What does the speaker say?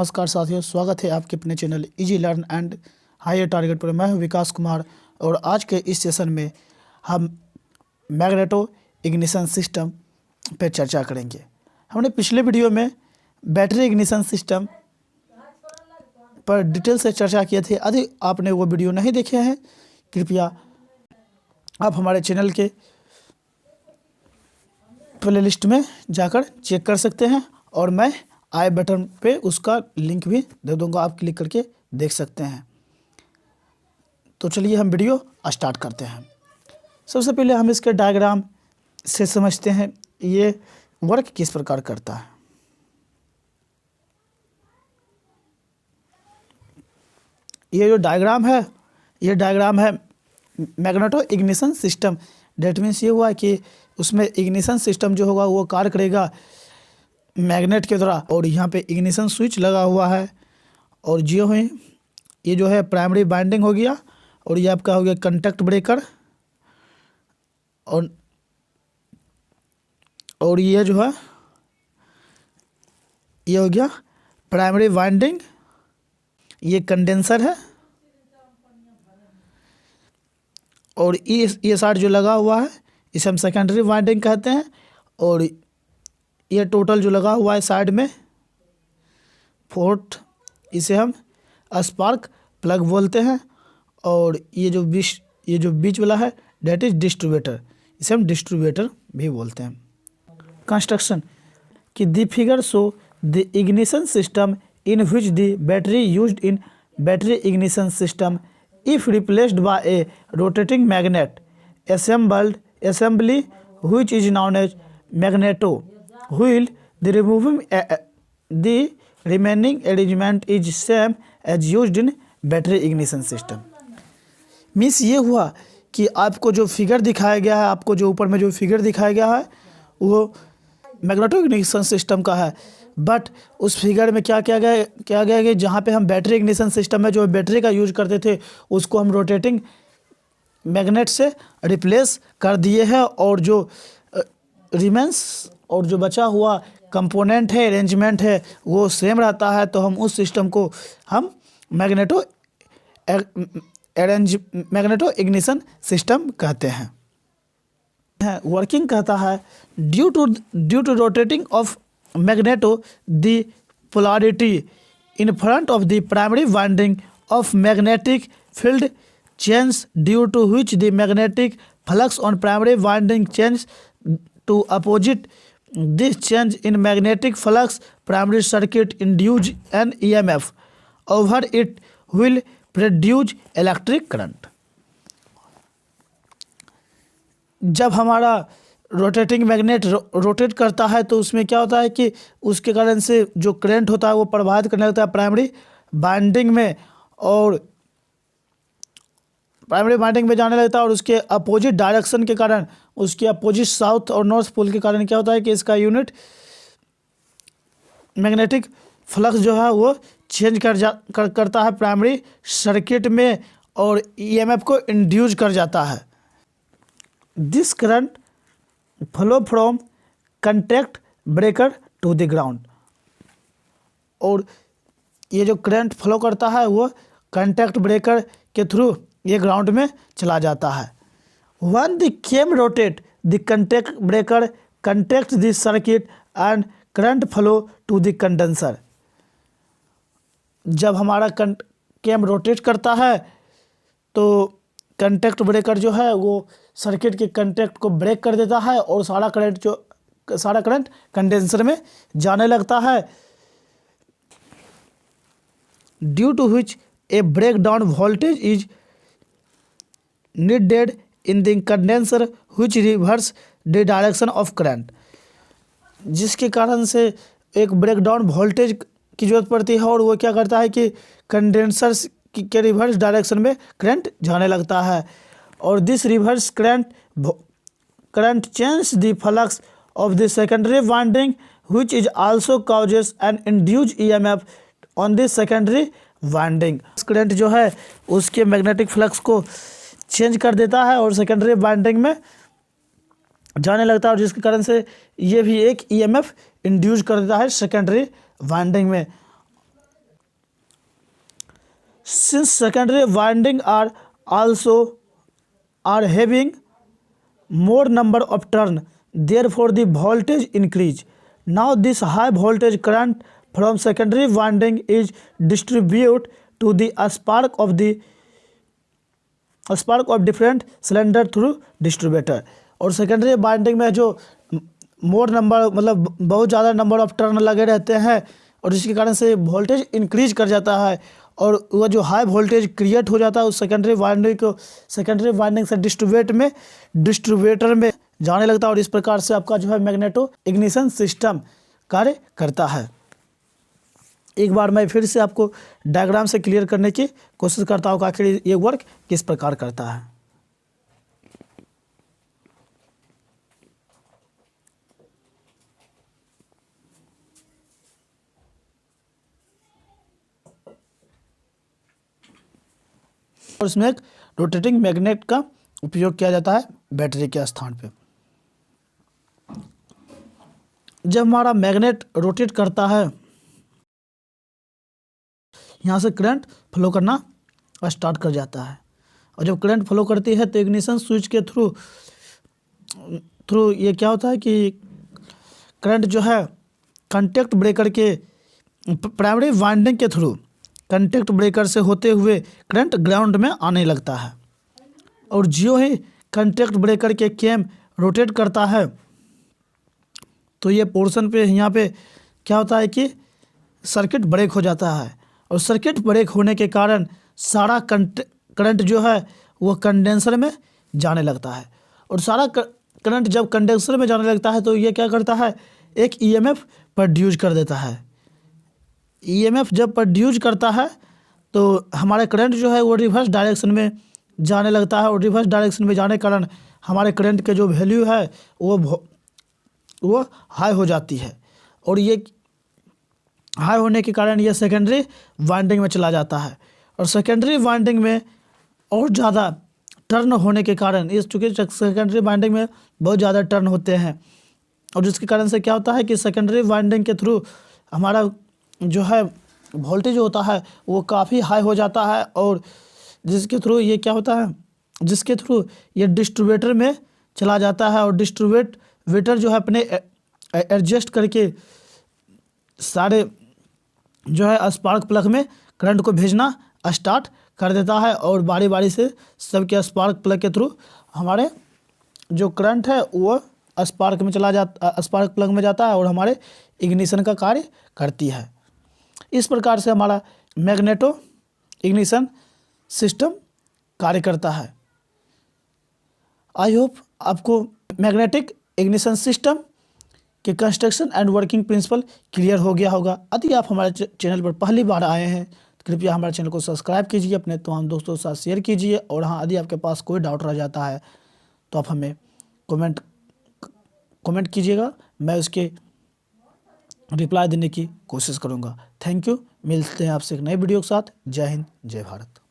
नमस्कार साथियों, स्वागत है आपके अपने channel easy learn and higher target पर। मैं हूं विकास कुमार और आज के इस सेशन में हम मैग्नेटो इग्निशन सिस्टम पर चर्चा करेंगे। हमने पिछले वीडियो में बैटरी इग्निशन सिस्टम पर डिटेल से चर्चा किए थे। यदि आपने वो वीडियो नहीं देखे हैं, कृपया आप हमारे चैनल के प्लेलिस्ट में जाकर चेक कर सकते हैं और मैं आई बटन पे उसका लिंक भी दे दूंगा, आप क्लिक करके देख सकते हैं। तो चलिए हम वीडियो स्टार्ट करते हैं। सबसे पहले हम इसके डायग्राम से समझते हैं ये वर्क किस प्रकार करता है। ये जो डायग्राम है, ये डायग्राम है magneto ignition system. That means ये हुआ कि उसमें इग्निशन सिस्टम जो होगा वो कार्य करेगा मैग्नेट के द्वारा। और यहाँ पे इग्निशन स्विच लगा हुआ है और जो है ये जो है प्राइमरी बाइंडिंग हो गया और ये आपका हो गया कंटैक्ट ब्रेकर और ये जो है ये हो गया प्राइमरी बाइंडिंग, ये कंडेंसर है और ये साइड जो लगा हुआ है इसे हम सेकेंडरी वाइंडिंग कहते हैं। और ये टोटल जो लगा हुआ है साइड में फोर्थ, इसे हम स्पार्क प्लग बोलते हैं। और ये जो बीच वाला है डेट इज डिस्ट्रीब्यूटर, इसे हम डिस्ट्रीब्यूटर भी बोलते हैं। कंस्ट्रक्शन कि the figure show the ignition system in which the battery used in battery ignition system if replaced by a rotating magnet assembly which is known as magneto, while the remaining arrangement is same as used in battery ignition system। Means ये हुआ कि आपको जो figure दिखाया गया है, आपको जो ऊपर में जो फिगर दिखाया गया है वो मैग्नेटो इग्निशन सिस्टम का है। बट उस फिगर में क्या गया कि जहाँ पे हम बैटरी इग्निशन सिस्टम में जो बैटरी का यूज करते थे उसको हम रोटेटिंग मैग्नेट से रिप्लेस कर दिए हैं और जो रिमेंस और जो बचा हुआ कंपोनेंट है, अरेंजमेंट है, वो सेम रहता है। तो हम उस सिस्टम को हम मैग्नेटो इग्निशन सिस्टम कहते हैं। वर्किंग कहता है due to rotating of magneto, the polarity in front of the primary winding of magnetic field changes, due to which the magnetic flux on primary winding changes to opposite. This change in magnetic flux primary circuit induce an EMF over it will produce electric current। जब हमारा rotating magnet rotate करता है तो उसमें क्या होता है कि उसके कारण से जो करंट होता है वो प्रवाहित करने लगता है प्राइमरी बाइंडिंग में और प्राइमरी बाइंडिंग में जाने लगता है। और उसके अपोजिट डायरेक्शन के कारण, उसके अपोजिट साउथ और नॉर्थ पोल के कारण क्या होता है कि इसका यूनिट मैग्नेटिक फ्लक्स जो है वो चेंज करता है प्राइमरी सर्किट में और ईएमएफ को इंड्यूस कर जाता है। This current flow from contact breaker to the ground. और ये जो करंट फ्लो करता है वो कंटैक्ट ब्रेकर के थ्रू ये ग्राउंड में चला जाता है। When the cam rotate the contact breaker contact the circuit and current flow to the condenser. जब हमारा केम रोटेट करता है तो कंटैक्ट ब्रेकर जो है वो सर्किट के कंटैक्ट को ब्रेक कर देता है और सारा करंट कंडेंसर में जाने लगता है। Due to which a break down voltage is needed in the condenser which reverse the direction of current. जिसके कारण से एक ब्रेक डाउन वोल्टेज की जरूरत पड़ती है और वो क्या करता है कि कंडेंसर के रिवर्स डायरेक्शन में करंट जाने लगता है। और this reverse current change the flux of the secondary winding which is also causes an induce EMF on the secondary winding. Current जो है उसके मैग्नेटिक फ्लक्स को चेंज कर देता है और सेकेंडरी वाइंडिंग में जाने लगता है और जिसके कारण से ये भी एक ईएमएफ इंड्यूस कर देता है सेकेंडरी वाइंडिंग में। Since secondary winding are having more number of turn, therefore the voltage increase. Now this high voltage current from secondary winding is distributed to the spark of different cylinder through distributor. और secondary winding में जो मोर number मतलब बहुत ज़्यादा number of turn लगे रहते हैं और जिसके कारण से वोल्टेज इंक्रीज कर जाता है और वह जो हाई वोल्टेज क्रिएट हो जाता है उस सेकेंडरी वाइंडिंग से डिस्ट्रीब्यूटर में जाने लगता है और इस प्रकार से आपका जो है मैग्नेटो इग्निशन सिस्टम कार्य करता है। एक बार मैं फिर से आपको डायग्राम से क्लियर करने की कोशिश करता हूँ कि आखिर ये वर्क किस प्रकार करता है। और इसमें एक रोटेटिंग मैग्नेट का उपयोग किया जाता है बैटरी के स्थान पे। जब हमारा मैग्नेट रोटेट करता है यहाँ से करंट फ्लो करना स्टार्ट कर जाता है और जब करंट फ्लो करती है तो इग्निशन स्विच के थ्रू ये क्या होता है कि करंट जो है कांटेक्ट ब्रेकर के प्राइमरी वाइंडिंग के थ्रू कांटेक्ट ब्रेकर से होते हुए करंट ग्राउंड में आने लगता है और जो ही कांटेक्ट ब्रेकर के केम रोटेट करता है तो ये पोर्शन पे यहाँ पे क्या होता है कि सर्किट ब्रेक हो जाता है और सर्किट ब्रेक होने के कारण सारा करंट जो है वो कंडेंसर में जाने लगता है और सारा करंट जब कंडेंसर में जाने लगता है तो ये क्या करता है एक ईएमएफ प्रोड्यूस कर देता है। ईएमएफ जब प्रोड्यूस करता है तो हमारे करंट जो है वो रिवर्स डायरेक्शन में जाने लगता है और रिवर्स डायरेक्शन में जाने के कारण हमारे करंट के जो वैल्यू है वो हाई हो जाती है और ये हाई होने के कारण ये सेकेंडरी वाइंडिंग में चला जाता है और सेकेंडरी वाइंडिंग में और ज़्यादा टर्न होने के कारण इस चूँकि सेकेंडरी वाइंडिंग में बहुत ज़्यादा टर्न होते हैं और जिसके कारण से क्या होता है कि सेकेंडरी वाइंडिंग के थ्रू हमारा जो है वोल्टेज होता है वो काफ़ी हाई हो जाता है और जिसके थ्रू ये क्या होता है जिसके थ्रू ये डिस्ट्रीब्यूटर में चला जाता है और डिस्ट्रीब्यूटर जो है अपने एडजस्ट करके सारे जो है स्पार्क प्लग में करंट को भेजना स्टार्ट कर देता है और बारी बारी से सबके स्पार्क प्लग के थ्रू हमारे जो करंट है वो स्पार्क प्लग में जाता है और हमारे इग्निशन का कार्य करती है। इस प्रकार से हमारा मैग्नेटो इग्निशन सिस्टम कार्य करता है। आई होप आपको मैग्नेटिक इग्निशन सिस्टम के construction and working principle clear हो गया होगा। यदि आप हमारे चैनल पर पहली बार आए हैं तो कृपया हमारे चैनल को सब्सक्राइब कीजिए, अपने तमाम दोस्तों के साथ शेयर कीजिए और हाँ यदि आपके पास कोई डाउट रह जाता है तो आप हमें कमेंट कीजिएगा, मैं उसके रिप्लाई देने की कोशिश करूँगा। थैंक यू, मिलते हैं आपसे एक नई वीडियो के साथ। जय हिंद, जय भारत।